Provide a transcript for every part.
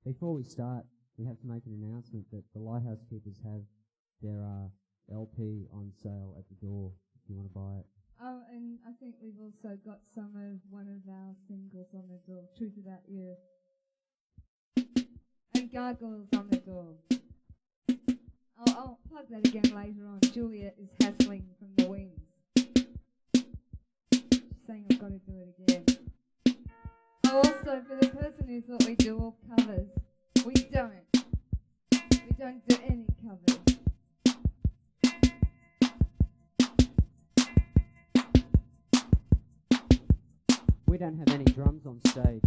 Before we start, we have to make an announcement that the Lighthouse Keepers have their LP on sale at the door if you want to buy it. Oh, and I think we've also got one of our singles on the door, Truth About You. And Gargoyles on the door. I'll plug that again later on. Julia is hassling from the wings. She's saying I've got to do it again. Oh, also, for the person who thought we do all covers, we don't. We don't do any covers. We don't have any drums on stage.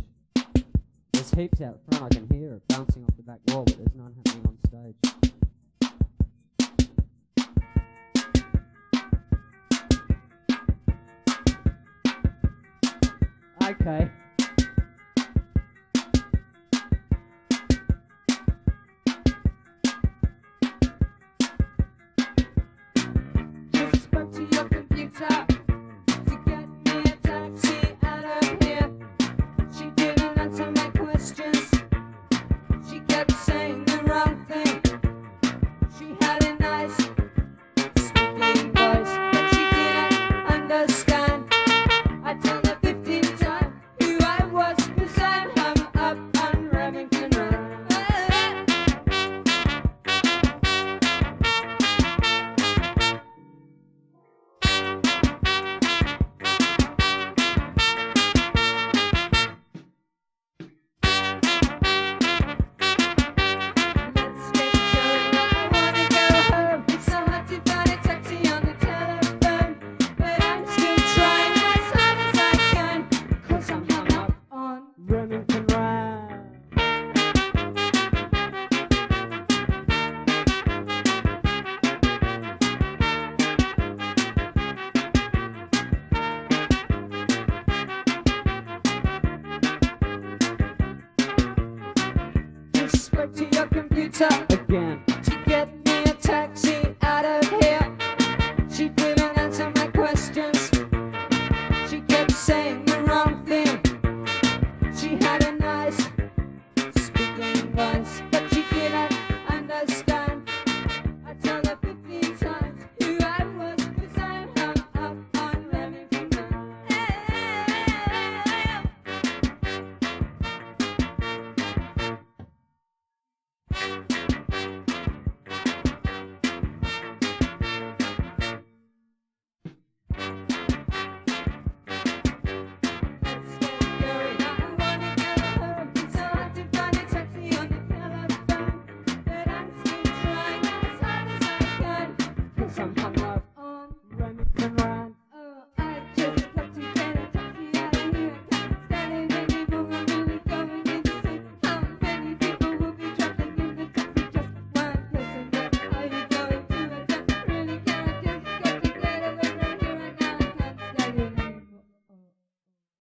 There's heaps out front, I can hear it bouncing off the back wall, but there's none happening on stage. Okay. Just spoke to your computer to get me a taxi out of here. She didn't answer my questions. She kept saying the wrong thing. She had a nice speaking voice, but she didn't understand. I told her 15 times who I was, 'cause I'm hung up on Remington Run. Let's get going, I wanna go home. It's so hard to find a taxi on the telephone, but I'm still trying as hard as I can, 'cause I'm hung up on Remington Ride. Just spoke to your computer Again.